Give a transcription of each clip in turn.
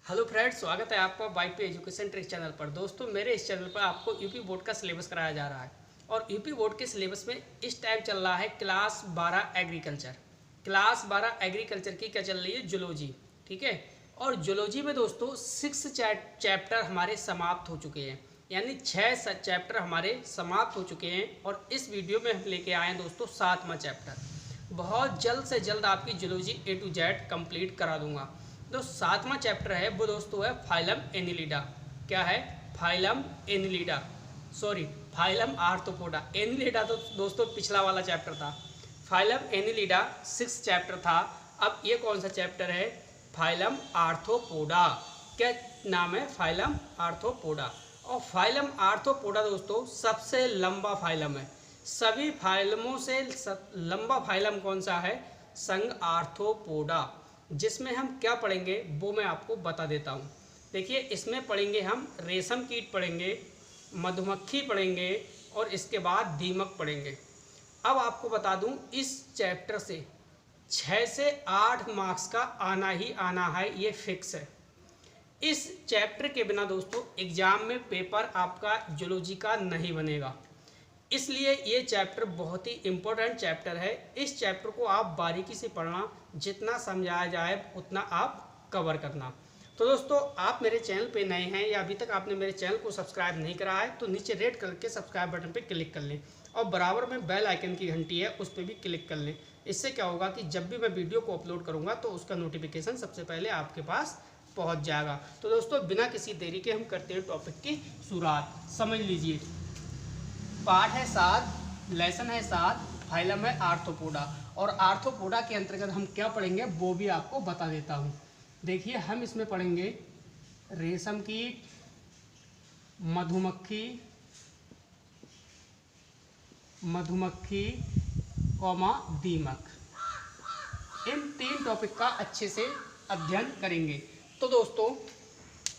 Hello friends, स्वागत है आपका वाईपी एजुकेशन ट्रिक चैनल पर। दोस्तों, मेरे इस चैनल पर आपको यूपी बोर्ड का सिलेबस कराया जा रहा है और यूपी बोर्ड के सिलेबस में इस टाइम चल रहा है क्लास 12 एग्रीकल्चर। क्लास 12 एग्रीकल्चर की क्या चल रही है? जूलॉजी। ठीक है। और जूलॉजी में दोस्तों 6 चैप्टर हमारे समाप्त हो चुके हैं, यानी 6 चैप्टर हमारे समाप्त हो चुके हैं और इस वीडियो में हम लेके आए हैं दोस्तों 7वां चैप्टर। बहुत जल्द से जल्द आपकी zoology A to Z complete करा दूंगा। जो 7वां चैप्टर है वो दोस्तों है फाइलम एनिलिडा। क्या है? Phylum Annelida, sorry phylum arthropoda. Annelida तो दोस्तों पिछला वाला चैप्टर था। फाइलम एनिलिडा 6 चैप्टर था। अब ये कौन सा चैप्टर है? Phylum arthropoda. क्या नाम है? Phylum arthropoda. और फाइलम आर्थ्रोपोडा दोस्तों सबसे लंबा फाइलम है। सभी फाइलमों से लंबा फाइलम कौन सा है? संघ आर्थ्रोपोडा। जिसमें हम क्या पढ़ेंगे वो मैं आपको बता देता हूँ। देखिए, इसमें पढ़ेंगे हम रेशम कीट पढ़ेंगे, मधुमक्खी पढ़ेंगे और इसके बाद दीमक पढ़ेंगे। अब आपको बता दूँ, इस चैप्टर से 6 से 8 मार्क्स का आना ही आना है, ये फिक्स है। इस चैप्टर के बिना दोस्तों एग्जाम में पेपर आपका जूलॉजी का नहीं बनेगा। इसलिए ये चैप्टर बहुत ही इम्पोर्टेंट चैप्टर है। इस चैप्टर को आप बारीकी से पढ़ना, जितना समझाया जाए उतना आप कवर करना। तो दोस्तों, आप मेरे चैनल पे नए हैं या अभी तक आपने मेरे चैनल को सब्सक्राइब नहीं करा है तो नीचे रेड कलर के सब्सक्राइब बटन पे क्लिक कर लें और बराबर में बेल आइकन की घंटी है उस पर भी क्लिक कर लें। इससे क्या होगा कि जब भी मैं वीडियो को अपलोड करूँगा तो उसका नोटिफिकेशन सबसे पहले आपके पास पहुँच जाएगा। तो दोस्तों, बिना किसी देरी के हम करते हैं टॉपिक की शुरुआत। समझ लीजिए, पाठ है 7, लेसन है 7, फाइलम है आर्थ्रोपोडा। और आर्थ्रोपोडा के अंतर्गत हम क्या पढ़ेंगे वो भी आपको बता देता हूँ। देखिए, हम इसमें पढ़ेंगे रेशम कीट, मधुमक्खी कौमा दीमक। इन 3 टॉपिक का अच्छे से अध्ययन करेंगे। तो दोस्तों,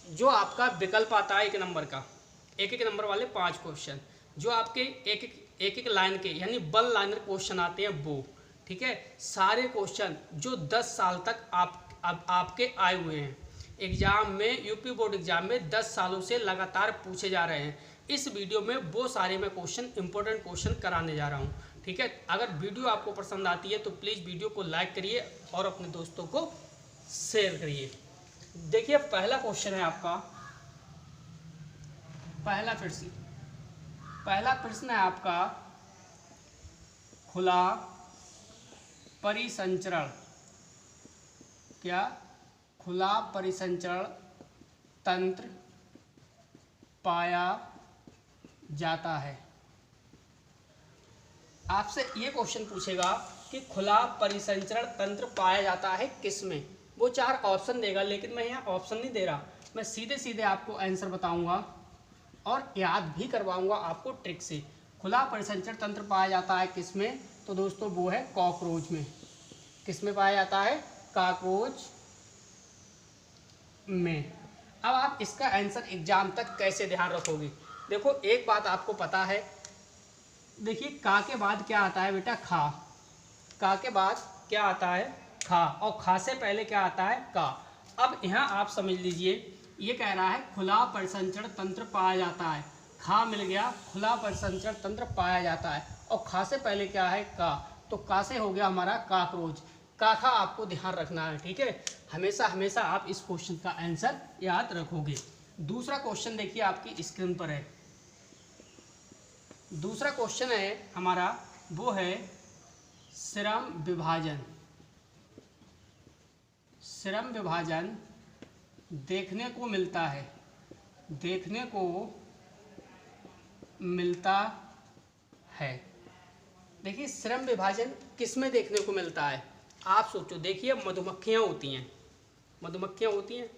जो आपका विकल्प आता है 1 नंबर का, 1 नंबर वाले 5 क्वेश्चन जो आपके एक लाइन के यानी 1 लाइनर क्वेश्चन आते हैं वो, ठीक है। सारे क्वेश्चन जो 10 साल तक आपके आए हुए हैं एग्जाम में, यूपी बोर्ड एग्जाम में 10 सालों से लगातार पूछे जा रहे हैं। इस वीडियो में वो सारे मैं क्वेश्चन, इंपॉर्टेंट क्वेश्चन कराने जा रहा हूँ, ठीक है। अगर वीडियो आपको पसंद आती है तो प्लीज़ वीडियो को लाइक करिए और अपने दोस्तों को शेयर करिए। देखिए, पहला क्वेश्चन है आपका, पहला प्रश्न है आपका, खुला परिसंचरण। क्या? खुला परिसंचरण तंत्र पाया जाता है। आपसे ये क्वेश्चन पूछेगा कि खुला परिसंचरण तंत्र पाया जाता है किसमें? वो 4 ऑप्शन देगा, लेकिन मैं यहाँ ऑप्शन नहीं दे रहा, मैं सीधे सीधे आपको आंसर बताऊंगा और याद भी करवाऊंगा आपको ट्रिक से। खुला परिसंचरण तंत्र पाया जाता है किसमें? तो दोस्तों वो है कॉकरोच में। किसमें पाया जाता है? कॉकरोच में। अब आप इसका आंसर एग्जाम तक कैसे ध्यान रखोगे? देखो, एक बात आपको पता है, देखिए का के बाद क्या आता है बेटा? खा। का के बाद क्या आता है? खा। और खा से पहले क्या आता है? का। अब यहाँ आप समझ लीजिए, ये कह रहा है खुला परिसंचरण तंत्र पाया जाता है। खा मिल गया, खुला परिसंचरण तंत्र पाया जाता है और खा से पहले क्या है? का। तो का से हो गया हमारा कॉकरोच। का खा आपको ध्यान रखना है, ठीक है। हमेशा हमेशा आप इस क्वेश्चन का आंसर याद रखोगे। दूसरा क्वेश्चन देखिए आपकी स्क्रीन पर है। दूसरा क्वेश्चन है हमारा, वो है श्रम विभाजन। श्रम विभाजन देखने को मिलता है, देखने को मिलता है। देखिए, श्रम विभाजन किस में देखने को मिलता है? आप सोचो। देखिए, मधुमक्खियाँ होती हैं, मधुमक्खियाँ होती हैं,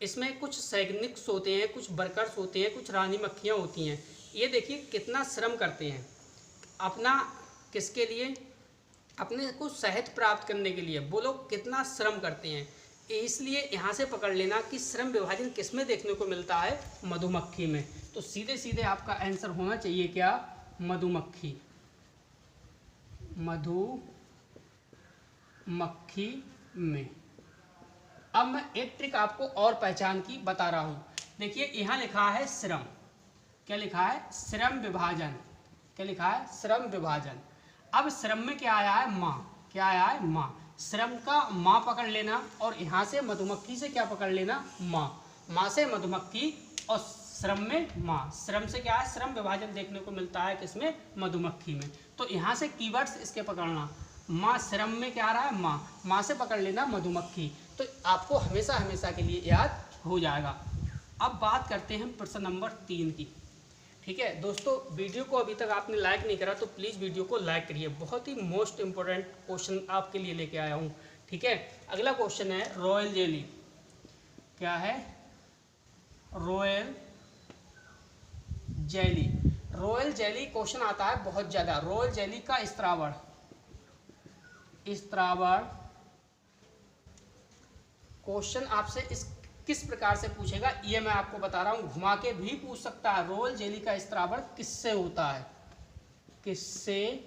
इसमें कुछ सैनिक्स होते हैं, कुछ वर्कर्स होते हैं, कुछ रानी मक्खियाँ होती हैं। ये देखिए कितना श्रम करते हैं अपना, किसके लिए? अपने को शहद प्राप्त करने के लिए वो लोग कितना श्रम करते हैं। इसलिए यहाँ से पकड़ लेना कि श्रम विभाजन किस में देखने को मिलता है? मधुमक्खी में। तो सीधे सीधे आपका आंसर होना चाहिए क्या? मधुमक्खी। मधुमक्खी में। अब मैं एक ट्रिक आपको और पहचान की बता रहा हूँ। देखिए यहाँ लिखा है श्रम, क्या लिखा है? श्रम विभाजन। क्या लिखा है? श्रम विभाजन। अब श्रम में क्या आया है? माँ। क्या आया है? माँ। श्रम का माँ पकड़ लेना और यहाँ से मधुमक्खी से क्या पकड़ लेना? माँ। माँ से मधुमक्खी और श्रम में माँ। श्रम से क्या है? श्रम विभाजन देखने को मिलता है किसमें? मधुमक्खी में। तो यहाँ से कीवर्ड्स इसके पकड़ना। माँ श्रम में क्या आ रहा है? माँ। माँ से पकड़ लेना मधुमक्खी। तो आपको हमेशा हमेशा के लिए याद हो जाएगा। अब बात करते हैं प्रश्न नंबर 3 की। ठीक है दोस्तों, वीडियो को अभी तक आपने लाइक नहीं करा तो प्लीज़ वीडियो को लाइक करिए। बहुत ही मोस्ट इंपॉर्टेंट क्वेश्चन आपके लिए लेके आया हूँ। ठीक है, अगला क्वेश्चन है रॉयल जेली। क्या है? Royal jelly. Royal jelly question आता है बहुत ज़्यादा। रॉयल जेली का स्त्रावण क्वेश्चन आपसे इस किस प्रकार से पूछेगा ये मैं आपको बता रहा हूँ। घुमा के भी पूछ सकता है। रॉयल जेली का स्त्रावण किससे होता है? किससे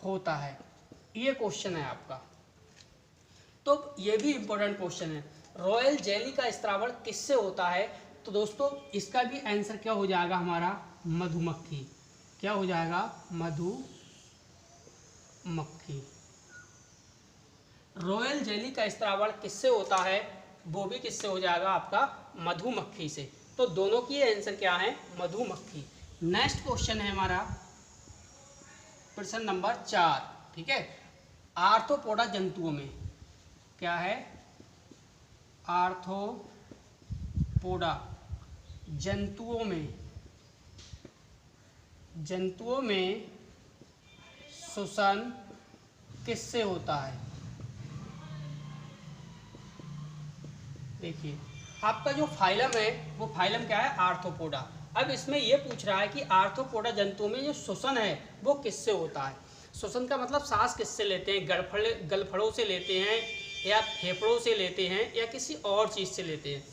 होता है, ये क्वेश्चन है आपका। तो ये भी इंपॉर्टेंट क्वेश्चन है। रॉयल जेली का स्त्रावण किससे होता है? तो दोस्तों इसका भी आंसर क्या हो जाएगा हमारा? मधुमक्खी। क्या हो जाएगा? मधुमक्खी। रॉयल जेली का स्त्रावण किससे होता है? वो भी किससे हो जाएगा आपका? मधुमक्खी से। तो दोनों की आंसर क्या है? मधुमक्खी। नेक्स्ट क्वेश्चन है हमारा प्रश्न नंबर 4। ठीक है, आर्थ्रोपोडा जंतुओं में क्या है? आर्थ्रोपोडा जंतुओं में श्वसन किससे होता है? देखिए आपका जो फाइलम है वो फाइलम क्या है? आर्थ्रोपोडा। अब इसमें ये पूछ रहा है कि आर्थ्रोपोडा जंतुओं में जो श्वसन है वो किससे होता है? श्वसन का मतलब सांस किससे लेते हैं? गलफड़ों से लेते हैं या फेफड़ों से लेते हैं या किसी और चीज़ से लेते हैं?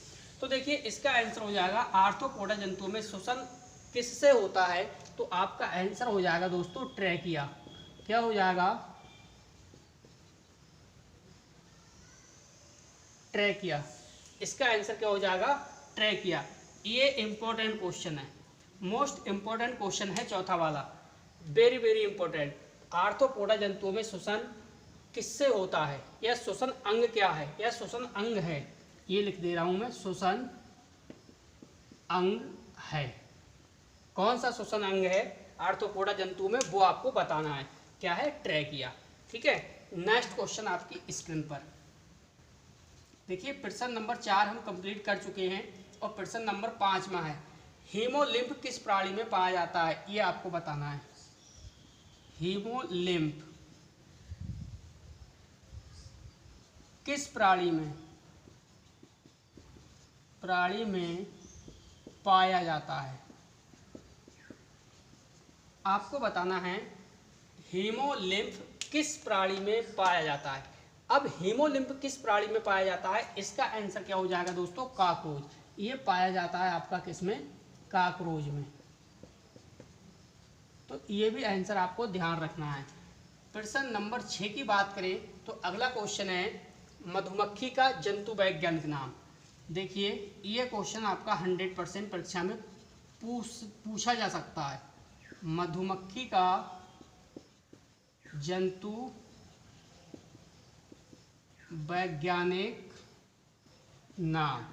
तो देखिए इसका आंसर हो जाएगा आर्थ्रोपोडा जंतुओं में श्वसन किससे होता है? तो आपका आंसर हो जाएगा दोस्तों ट्रैकिया। क्या हो जाएगा? ट्रैकिया। इसका आंसर क्या हो जाएगा? ट्रैकिया। ये इंपॉर्टेंट क्वेश्चन है, मोस्ट इंपॉर्टेंट क्वेश्चन है चौथा वाला, वेरी वेरी इंपॉर्टेंट। आर्थ्रोपोडा जंतुओं में श्वसन किससे होता है या श्वसन अंग क्या है या श्वसन अंग है? ये लिख दे रहा हूं मैं, श्वसन अंग है। कौन सा श्वसन अंग है आर्थ्रोपोडा जंतु में वो आपको बताना है। क्या है? ट्रैकिया। ठीक है, नेक्स्ट क्वेश्चन आपकी स्क्रीन पर देखिए। प्रश्न नंबर 4 हम कंप्लीट कर चुके हैं और प्रश्न नंबर 5 में है हीमोलिम्फ किस प्राणी में पाया जाता है? ये आपको बताना है। हीमोलिम्फ किस प्राणी में पाया जाता है? आपको बताना है हीमोलिम्फ किस प्राणी में पाया जाता है। अब हीमोलिम्फ किस प्राणी में पाया जाता है, इसका आंसर क्या हो जाएगा दोस्तों? काकरोच। ये पाया जाता है आपका किसमें? काकरोच में। तो ये भी आंसर आपको ध्यान रखना है। प्रश्न नंबर 6 की बात करें तो अगला क्वेश्चन है मधुमक्खी का जंतु वैज्ञानिक नाम। देखिए ये क्वेश्चन आपका 100% परीक्षा में पूछा जा सकता है। मधुमक्खी का जंतु वैज्ञानिक नाम,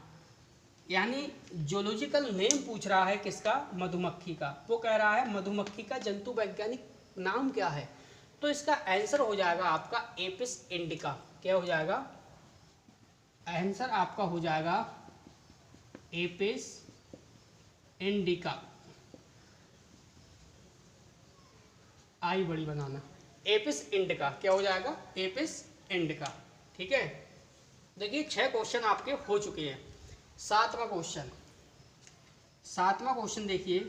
यानी जोलॉजिकल नेम पूछ रहा है किसका? मधुमक्खी का। वो कह रहा है मधुमक्खी का जंतु वैज्ञानिक नाम क्या है? तो इसका आंसर हो जाएगा आपका एपिस इंडिका। क्या हो जाएगा? आंसर आपका हो जाएगा एपिस इंडिका। आई बड़ी बनाना, एपिस इंडिका। क्या हो जाएगा? Apis indica. ठीक है, देखिए 6 क्वेश्चन आपके हो चुके हैं। 7वां क्वेश्चन देखिए।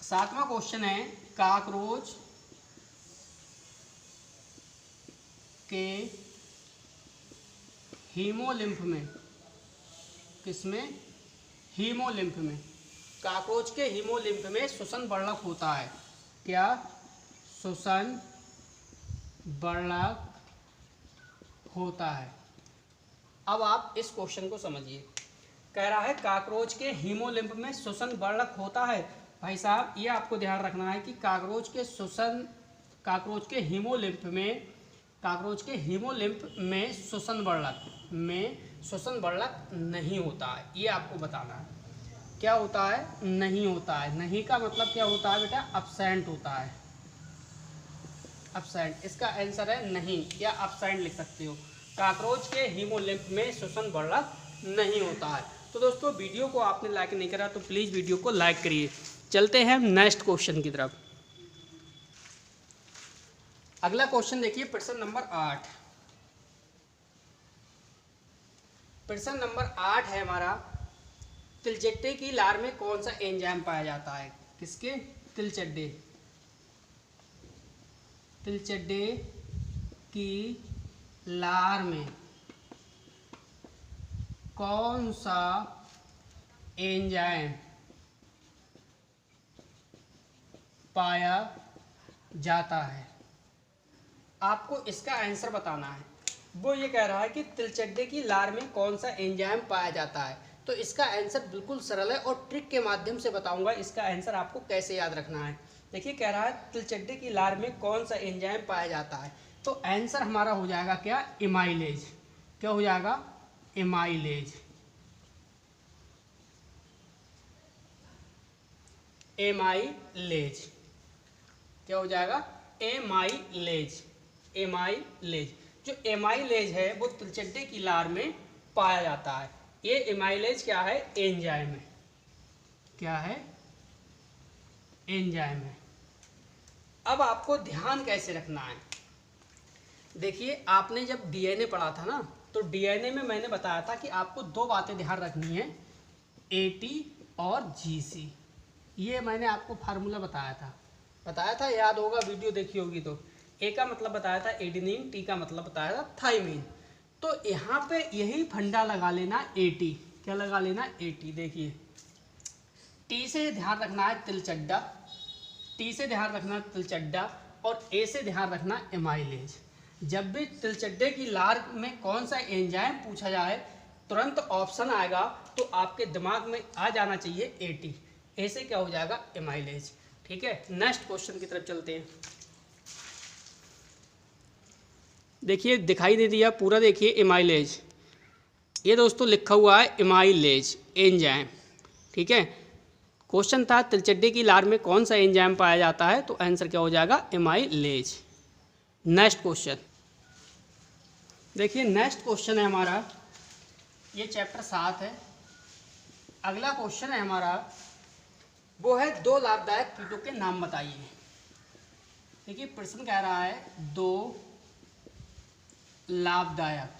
7वां क्वेश्चन है काकरोच के हीमोलिम्फ में, किसमें? हीमोलिम्फ में। काकरोच के हीमोलिम्फ में श्वसन वर्णक होता है। क्या? श्वसन बड़क होता है। अब आप इस क्वेश्चन को समझिए। कह रहा है काकरोच के हीमोलिम्फ में श्वसन बड़क होता है। भाई साहब ये आपको ध्यान रखना है कि काकरोच के हीमोलिम्फ में श्वसन बड़क नहीं होता है। ये आपको बताना है। क्या होता है? नहीं होता है। नहीं का मतलब क्या होता है बेटा? अब्सेंट होता है। अब्सेंट, इसका आंसर है नहीं, या अब्सेंट लिख सकते हो। काकरोच के हीमोलिम्फ में श्वसन बड़क नहीं होता है। तो दोस्तों वीडियो को आपने लाइक नहीं करा तो प्लीज़ वीडियो को लाइक करिए। चलते हैं नेक्स्ट क्वेश्चन की तरफ। अगला क्वेश्चन देखिए, प्रश्न नंबर 8। प्रश्न नंबर 8 है हमारा, तिलचट्टे की लार में कौन सा एंजाइम पाया जाता है? किसके? तिलचट्टे की लार में कौन सा एंजाइम पाया जाता है? आपको इसका आंसर बताना है। वो ये कह रहा है कि तिलचट्टे की लार में कौन सा एंजाइम पाया जाता है। तो इसका आंसर बिल्कुल सरल है और ट्रिक के माध्यम से बताऊंगा इसका आंसर आपको कैसे याद रखना है। देखिए कह रहा है तिलचट्टे की लार में कौन सा एंजाइम पाया जाता है। तो आंसर हमारा हो जाएगा क्या? एमाइलेज। क्या हो जाएगा? एमाइलेज। एमाइलेज क्या हो जाएगा? एमाइलेज। एमाइलेज, जो एमाइलेज है वो तिलचट्टे की लार में पाया जाता है। ये एमाइलेज क्या है? एंजाइम है। क्या है? एंजाइम है। अब आपको ध्यान कैसे रखना है? देखिए आपने जब डीएनए पढ़ा था ना, तो डीएनए में मैंने बताया था कि आपको दो बातें ध्यान रखनी है, एटी और जीसी। ये मैंने आपको फार्मूला बताया था, याद होगा, वीडियो देखी होगी तो। ए का मतलब बताया था एडेनिन, टी का मतलब बताया था थाइमिन। तो यहाँ पे यही फंडा लगा लेना, एटी। क्या लगा लेना? एटी। देखिए टी से ध्यान रखना है तिलचट्टा, टी से ध्यान रखना तिलचट्टा, और ए से ध्यान रखना एमाइलेज। जब भी तिलचट्टे की लार में कौन सा एंजाइम पूछा जाए, तुरंत ऑप्शन आएगा तो आपके दिमाग में आ जाना चाहिए एटी। ए से क्या हो जाएगा? एमाइलेज। ठीक है, नेक्स्ट क्वेश्चन की तरफ चलते हैं। देखिए दिखाई दे दिया पूरा, देखिए एमाइलेज। ये दोस्तों लिखा हुआ है एमाइलेज एंजाइम। ठीक है, क्वेश्चन था तिलचट्टे की लार में कौन सा एंजाइम पाया जाता है, तो आंसर क्या हो जाएगा? एमाइलेज। नेक्स्ट क्वेश्चन देखिए, नेक्स्ट क्वेश्चन है हमारा, ये चैप्टर 7 है। अगला क्वेश्चन है हमारा, वो है दो लाभदायक कीटों के नाम बताइए। देखिए प्रश्न कह रहा है दो लाभदायक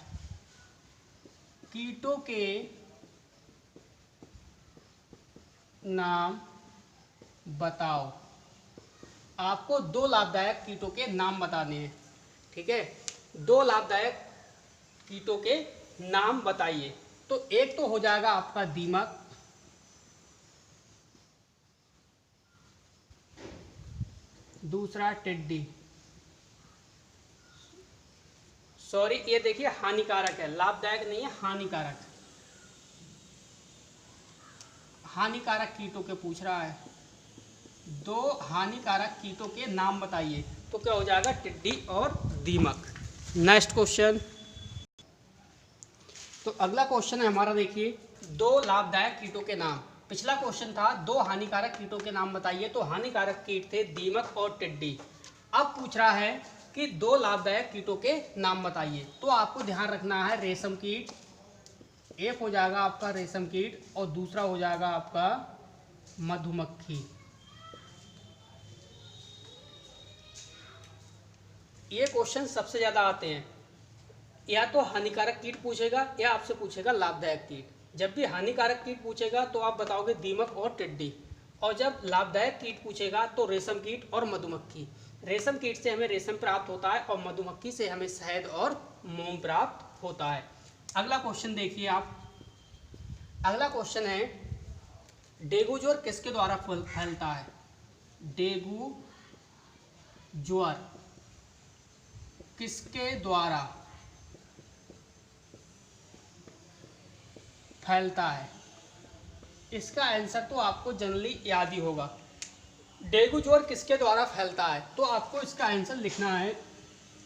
कीटों के नाम बताओ। आपको दो लाभदायक कीटों के नाम बताने हैं। ठीक है, दो लाभदायक कीटों के नाम बताइए। तो एक तो हो जाएगा आपका दीमक, दूसरा टिड्डी। सॉरी, ये देखिए हानिकारक है, लाभदायक नहीं है, हानिकारक। हानिकारक कीटों के पूछ रहा है, दो हानिकारक कीटों के नाम बताइए। तो क्या हो जाएगा? टिड्डी और दीमक। Next question. तो अगला क्वेश्चन है हमारा, देखिए दो लाभदायक कीटों के नाम। पिछला क्वेश्चन था दो हानिकारक कीटों के नाम बताइए, तो हानिकारक कीट थे दीमक और टिड्डी। अब पूछ रहा है कि दो लाभदायक कीटों के नाम बताइए। तो आपको ध्यान रखना है रेशम कीट, एक हो जाएगा आपका रेशम कीट और दूसरा हो जाएगा आपका मधुमक्खी। ये क्वेश्चन सबसे ज़्यादा आते हैं, या तो हानिकारक कीट पूछेगा या आपसे पूछेगा लाभदायक कीट। जब भी हानिकारक कीट पूछेगा तो आप बताओगे दीमक और टिड्डी, और जब लाभदायक कीट पूछेगा तो रेशम कीट और मधुमक्खी। रेशम कीट से हमें रेशम प्राप्त होता है और मधुमक्खी से हमें शहद और मोम प्राप्त होता है। अगला क्वेश्चन देखिए आप। अगला क्वेश्चन है, डेंगू ज्वर किसके द्वारा फैलता है? डेंगू ज्वर किसके द्वारा फैलता है? इसका आंसर तो आपको जनरली याद ही होगा। डेंगू ज्वर किसके द्वारा फैलता है? तो आपको इसका आंसर लिखना है।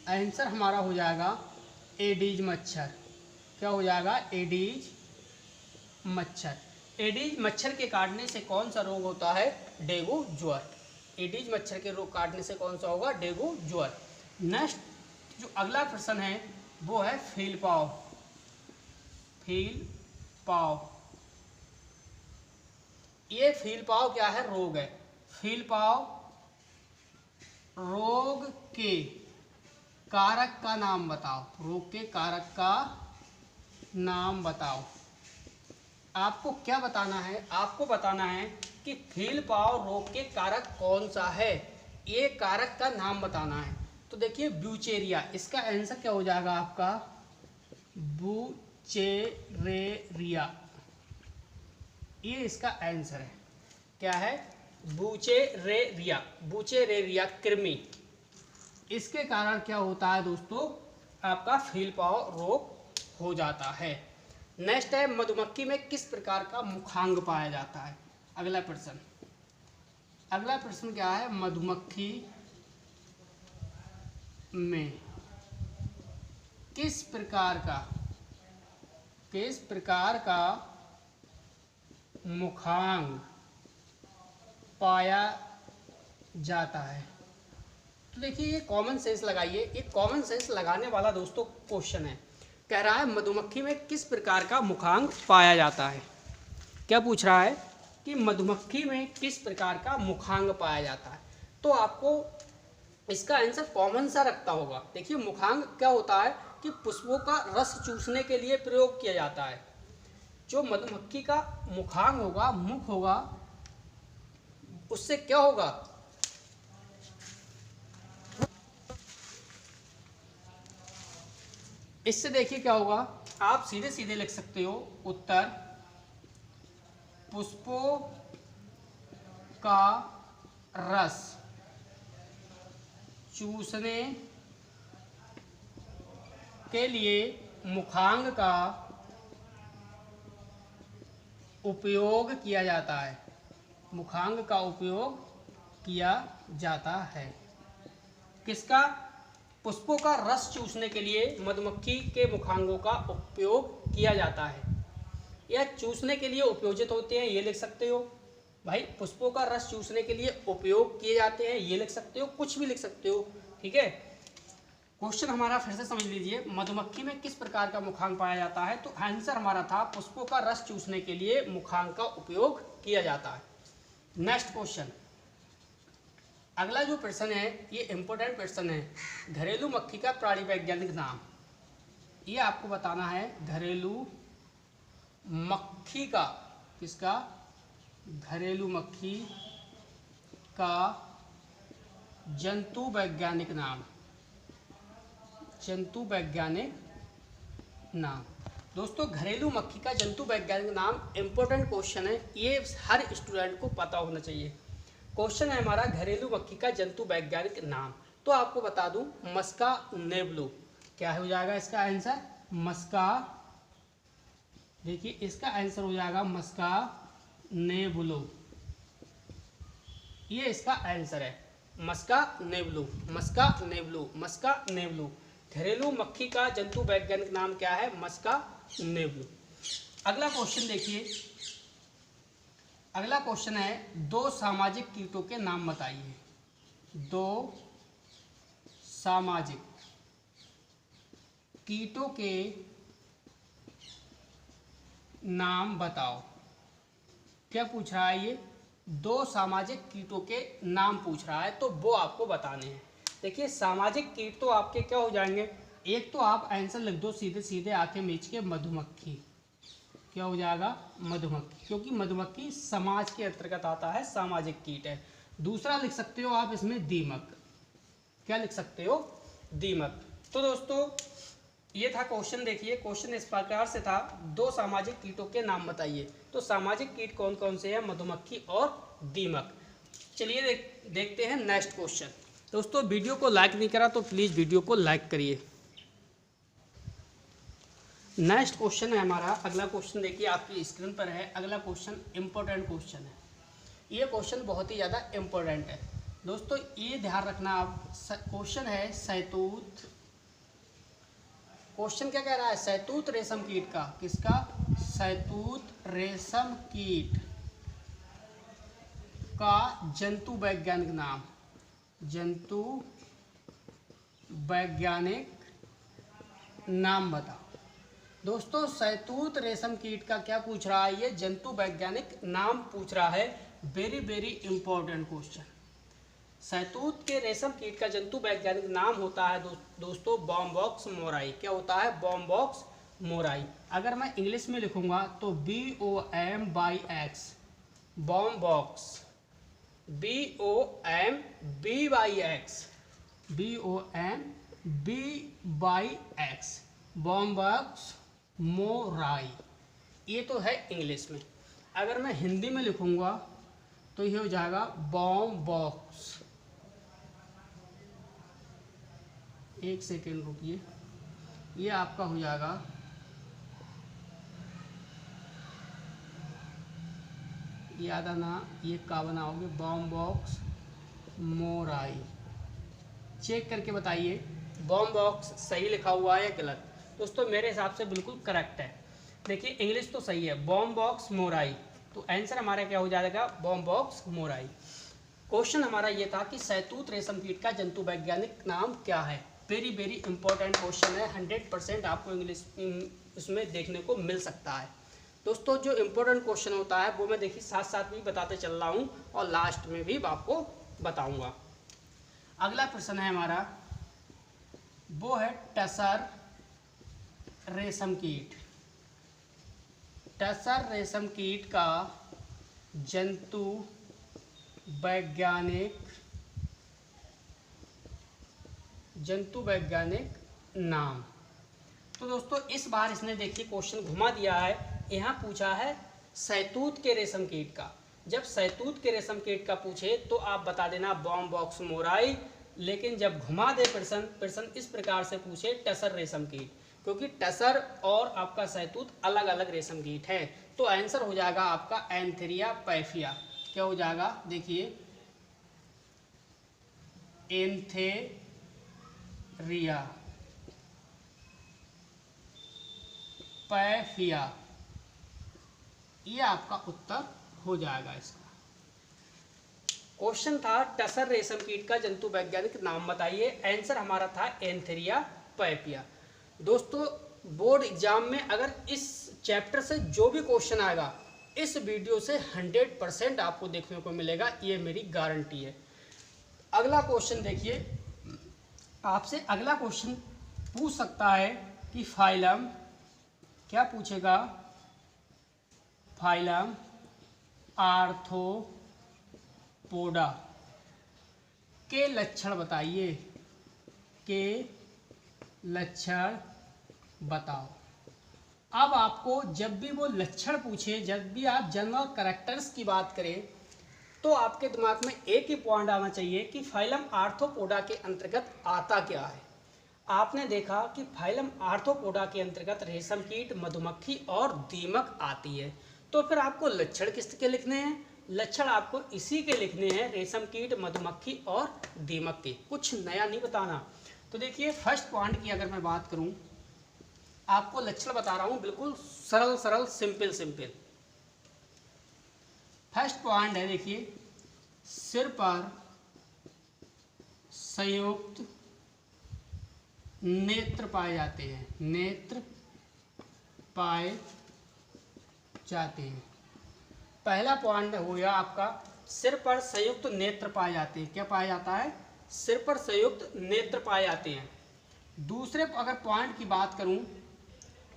आंसर हमारा हो जाएगा एडीज मच्छर। क्या हो जाएगा? एडीज मच्छर। एडीज मच्छर के काटने से कौन सा रोग होता है? डेंगू ज्वर। एडीज मच्छर के रोग काटने से कौन सा होगा? डेंगू ज्वर। नेक्स्ट जो अगला प्रश्न है वो है फीलपाव। फीलपाव, ये फीलपाव क्या है? रोग है। फीलपाव रोग के कारक का नाम बताओ। रोग के कारक का नाम बताओ। आपको क्या बताना है? आपको बताना है कि फीलपाव रोग के कारक कौन सा है, ये कारक का नाम बताना है। तो देखिए ब्यूचेरिया, इसका आंसर क्या हो जाएगा आपका? ब्यूचेरेरिया, ये इसका आंसर है। क्या है? ब्यूचेरेरिया। ब्यूचेरेरिया कृमि, इसके कारण क्या होता है दोस्तों? आपका फीलपाव रोग हो जाता है। नेक्स्ट है मधुमक्खी में किस प्रकार का मुखांग पाया जाता है? अगला प्रश्न। अगला प्रश्न क्या है? मधुमक्खी में किस प्रकार का मुखांग पाया जाता है? तो देखिए ये कॉमन सेंस लगाइए। ये कॉमन सेंस लगाने वाला दोस्तों क्वेश्चन है। कह रहा है मधुमक्खी में किस प्रकार का मुखांग पाया जाता है। क्या पूछ रहा है कि मधुमक्खी में किस प्रकार का मुखांग पाया जाता है। तो आपको इसका आंसर कॉमन सा रखता होगा। देखिए मुखांग क्या होता है कि पुष्पों का रस चूसने के लिए प्रयोग किया जाता है। जो मधुमक्खी का मुखांग होगा, मुख होगा, उससे क्या होगा? इससे देखिए क्या होगा, आप सीधे सीधे लिख सकते हो उत्तर पुष्पों का रस चूसने के लिए मुखांग का उपयोग किया जाता है। मुखांग का उपयोग किया जाता है। किसका? पुष्पों का रस चूसने के लिए मधुमक्खी के मुखांगों का उपयोग किया जाता है। यह चूसने के लिए उपयोजित होते हैं, ये लिख सकते हो भाई। पुष्पों का रस चूसने के लिए उपयोग किए जाते हैं, ये लिख सकते हो, कुछ भी लिख सकते हो। ठीक है, क्वेश्चन हमारा फिर से समझ लीजिए। मधुमक्खी में किस प्रकार का मुखांग पाया जाता है? तो आंसर हमारा था पुष्पों का रस चूसने के लिए मुखांग का उपयोग किया जाता है। नेक्स्ट क्वेश्चन, अगला जो प्रश्न है ये इंपॉर्टेंट प्रश्न है। घरेलू मक्खी का प्राणी वैज्ञानिक नाम, ये आपको बताना है। घरेलू मक्खी का, किसका? घरेलू मक्खी का जंतु वैज्ञानिक नाम। जंतु वैज्ञानिक नाम। दोस्तों घरेलू मक्खी का जंतु वैज्ञानिक नाम इंपॉर्टेंट क्वेश्चन है, ये हर स्टूडेंट को पता होना चाहिए। क्वेश्चन है हमारा घरेलू मक्खी का जंतु वैज्ञानिक नाम। तो आपको बता दूं मस्का नेबुलो। क्या हो जाएगा इसका आंसर? मस्का। देखिए इसका आंसर हो जाएगा मस्का नेबुलो, ये इसका आंसर है। मस्का नेबुलो, मस्का नेबुलो, मस्का नेबुलो। घरेलू मक्खी का जंतु वैज्ञानिक नाम क्या है? मस्का नेबुलो। अगला क्वेश्चन देखिए। अगला क्वेश्चन है दो सामाजिक कीटों के नाम बताइए। दो सामाजिक कीटों के नाम बताओ। क्या पूछ रहा है ये? दो सामाजिक कीटों के नाम पूछ रहा है, तो वो आपको बताने हैं। देखिए सामाजिक कीट तो आपके क्या हो जाएंगे? एक तो आप आंसर लिख दो सीधे सीधे आंखें मीच के, मधुमक्खी। क्या हो जाएगा? मधुमक्खी, क्योंकि मधुमक्खी समाज के अंतर्गत आता है, सामाजिक कीट है। दूसरा लिख सकते हो आप इसमें दीमक। क्या लिख सकते हो? दीमक। तो दोस्तों ये था क्वेश्चन। देखिए क्वेश्चन इस प्रकार से था, दो सामाजिक कीटों के नाम बताइए। तो सामाजिक कीट कौन कौन से हैं? मधुमक्खी और दीमक। चलिए देखते हैं नेक्स्ट क्वेश्चन। दोस्तों वीडियो को लाइक नहीं करा तो प्लीज़ वीडियो को लाइक करिए। नेक्स्ट क्वेश्चन है हमारा, अगला क्वेश्चन देखिए आपकी स्क्रीन पर है। अगला क्वेश्चन इंपॉर्टेंट क्वेश्चन है, ये क्वेश्चन बहुत ही ज़्यादा इम्पोर्टेंट है दोस्तों, ये ध्यान रखना आप। क्वेश्चन है शहतूत, क्वेश्चन क्या कह रहा है, शहतूत रेशम कीट का, किसका, शहतूत रेशम कीट का जंतु वैज्ञानिक नाम, जंतु वैज्ञानिक नाम बताओ। दोस्तों शहतूत रेशम कीट का क्या पूछ रहा है, ये जंतु वैज्ञानिक नाम पूछ रहा है। Very very important question. शहतूत के रेशम कीट का जंतु वैज्ञानिक नाम होता है दोस्तों बॉम्बॉक्स मोराई। क्या होता है, बॉम्बॉक्स मोराई। अगर मैं इंग्लिश में लिखूंगा तो BOMBX, बॉम्बॉक्स, BOMBYX, BOMBYX, बॉम्बॉक्स मोराई। ये तो है इंग्लिश में। अगर मैं हिंदी में लिखूंगा तो ये हो जाएगा बॉम्बॉक्स। एक सेकेंड रुकिए, ये आपका हो जाएगा याद आना, ये का बनाओगे बॉम्बॉक्स मोराई। चेक करके बताइए बॉम्बॉक्स सही लिखा हुआ है या गलत। दोस्तों मेरे हिसाब से बिल्कुल करेक्ट है। देखिए इंग्लिश तो सही है, बॉम्बॉक्स मोराई, तो आंसर हमारा क्या हो जाएगा, बॉम्बॉक्स मोराई। क्वेश्चन हमारा ये था कि शहतूत रेशम कीट का जंतु वैज्ञानिक नाम क्या है। वेरी वेरी इंपॉर्टेंट क्वेश्चन है, 100% आपको इंग्लिश उसमें देखने को मिल सकता है। दोस्तों जो इम्पोर्टेंट क्वेश्चन होता है वो मैं देखिए साथ साथ भी बताते चल रहा हूँ और लास्ट में भी आपको बताऊँगा। अगला प्रश्न है हमारा, वो है टसर रेशम कीट। टसर रेशम कीट का जंतु वैज्ञानिक नाम। तो दोस्तों इस बार इसने देखिए क्वेश्चन घुमा दिया है। यहाँ पूछा है शहतूत के रेशम कीट का। जब शहतूत के रेशम कीट का पूछे तो आप बता देना बॉम्बॉक्स मोराई, लेकिन जब घुमा दे प्रश्न इस प्रकार से पूछे टसर रेशम कीट, क्योंकि टसर और आपका शहतूत अलग अलग रेशम कीट है, तो आंसर हो जाएगा आपका एंथेरिया पैफिया। क्या हो जाएगा, देखिए एंथेरिया पैफिया, ये आपका उत्तर हो जाएगा इसका। क्वेश्चन था टसर रेशम कीट का जंतु वैज्ञानिक नाम बताइए, आंसर हमारा था एंथेरिया पैफिया। दोस्तों बोर्ड एग्जाम में अगर इस चैप्टर से जो भी क्वेश्चन आएगा इस वीडियो से 100% आपको देखने को मिलेगा, ये मेरी गारंटी है। अगला क्वेश्चन देखिए, आपसे अगला क्वेश्चन पूछ सकता है कि फाइलम, क्या पूछेगा, फाइलम आर्थ्रोपोडा के लक्षण बताइए, के लक्षण बताओ। अब आपको जब भी वो लक्षण पूछे, जब भी आप जनरल कैरेक्टर्स की बात करें, तो आपके दिमाग में एक ही पॉइंट आना चाहिए कि फाइलम आर्थ्रोपोडा के अंतर्गत आता क्या है। आपने देखा कि फाइलम आर्थ्रोपोडा के अंतर्गत रेशम कीट, मधुमक्खी और दीमक आती है, तो फिर आपको लक्षण किसके लिखने हैं, लक्षण आपको इसी के लिखने हैं, रेशम कीट, मधुमक्खी और दीमक के, कुछ नया नहीं बताना। तो देखिए फर्स्ट पॉइंट की अगर मैं बात करूं, आपको लक्षण बता रहा हूं, बिल्कुल सरल सरल सिंपल सिंपल। फर्स्ट पॉइंट है, देखिए सिर पर संयुक्त नेत्र पाए जाते हैं, नेत्र पाए जाते हैं। पहला पॉइंट हो गया आपका, सिर पर संयुक्त नेत्र पाए जाते हैं। क्या पाया जाता है, सिर पर संयुक्त नेत्र पाए जाते हैं। दूसरे अगर पॉइंट की बात करूं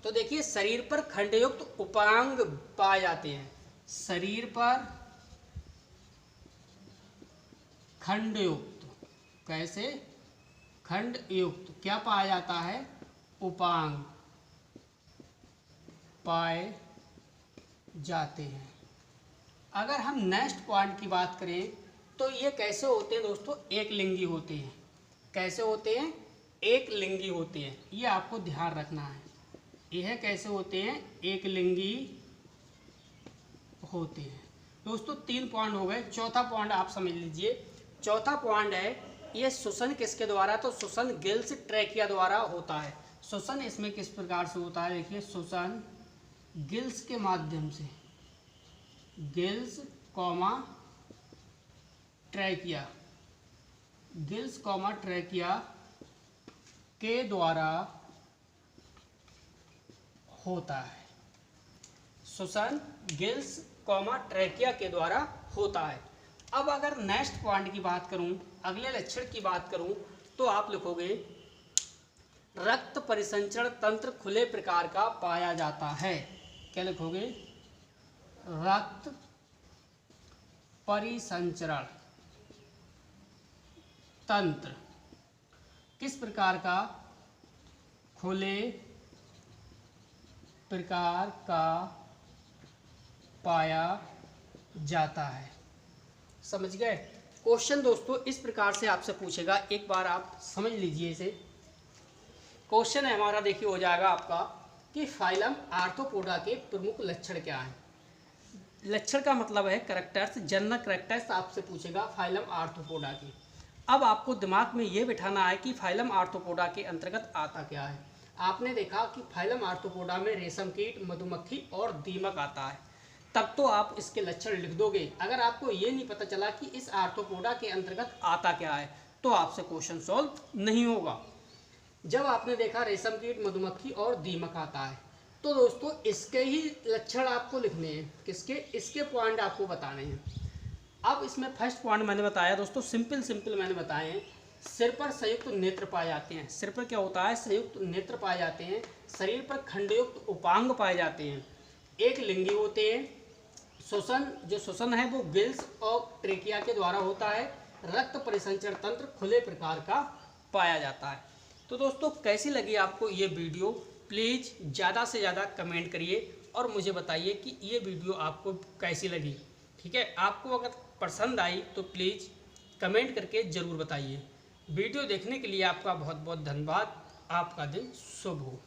तो देखिए शरीर पर खंडयुक्त उपांग पाए जाते हैं, शरीर पर खंडयुक्त, कैसे, खंडयुक्त क्या पाया जाता है, उपांग पाए जाते हैं। अगर हम नेक्स्ट पॉइंट की बात करें तो ये कैसे होते हैं दोस्तों, एक लिंगी होते हैं। कैसे होते हैं, एक लिंगी होते हैं, ये आपको ध्यान रखना है। यह कैसे होते हैं, एक लिंगी होते हैं। दोस्तों 3 पॉइंट हो गए। चौथा पॉइंट आप समझ लीजिए। चौथा पॉइंट है, ये श्वसन किसके द्वारा, तो श्वसन गिल्स ट्रैकिया द्वारा होता है। श्वसन इसमें किस प्रकार से होता है, देखिए श्वसन गिल्स के माध्यम से, gills comma trachea, gills comma trachea के द्वारा होता है। श्वसन गिल्स कॉमा ट्रैकिया के द्वारा होता है। अब अगर नेक्स्ट पॉइंट की बात करूं, अगले लक्षण की बात करूं, तो आप लिखोगे रक्त परिसंचरण तंत्र खुले प्रकार का पाया जाता है। क्या लिखोगे, रक्त परिसंचरण तंत्र किस प्रकार का, खुले प्रकार का पाया जाता है। समझ गए। क्वेश्चन दोस्तों इस प्रकार से आपसे पूछेगा, एक बार आप समझ लीजिए इसे। क्वेश्चन है हमारा, देखिए हो जाएगा आपका कि फाइलम आर्थ्रोपोडा के प्रमुख लक्षण क्या हैं। लक्षण का मतलब है कैरेक्टर्स, जनरल कैरेक्टर्स आपसे पूछेगा फाइलम आर्थ्रोपोडा की। अब आपको दिमाग में ये बिठाना है कि फाइलम आर्थ्रोपोडा के अंतर्गत आता क्या है। आपने देखा कि फाइलम आर्थ्रोपोडा में रेशम कीट, मधुमक्खी और दीमक आता है, तब तो आप इसके लक्षण लिख दोगे। अगर आपको ये नहीं पता चला कि इस आर्थ्रोपोडा के अंतर्गत आता क्या है, तो आपसे क्वेश्चन सॉल्व नहीं होगा। जब आपने देखा रेशम कीट, मधुमक्खी और दीमक आता है, तो दोस्तों इसके ही लक्षण आपको लिखने हैं। किसके, इसके पॉइंट आपको बताने हैं। अब इसमें फर्स्ट पॉइंट मैंने बताया दोस्तों, सिंपल मैंने बताए हैं। सिर पर संयुक्त नेत्र पाए जाते हैं। सिर पर क्या होता है, संयुक्त नेत्र पाए जाते हैं। शरीर पर खंडयुक्त उपांग पाए जाते हैं। एक लिंगी होते हैं। श्वसन, जो श्वसन है वो गिल्स और ट्रेकिया के द्वारा होता है। रक्त परिसंचरण तंत्र खुले प्रकार का पाया जाता है। तो दोस्तों कैसी लगी आपको ये वीडियो, प्लीज़ ज़्यादा से ज़्यादा कमेंट करिए और मुझे बताइए कि ये वीडियो आपको कैसी लगी। ठीक है, आपको अगर पसंद आई तो प्लीज़ कमेंट करके ज़रूर बताइए। वीडियो देखने के लिए आपका बहुत बहुत धन्यवाद। आपका दिन शुभ हो।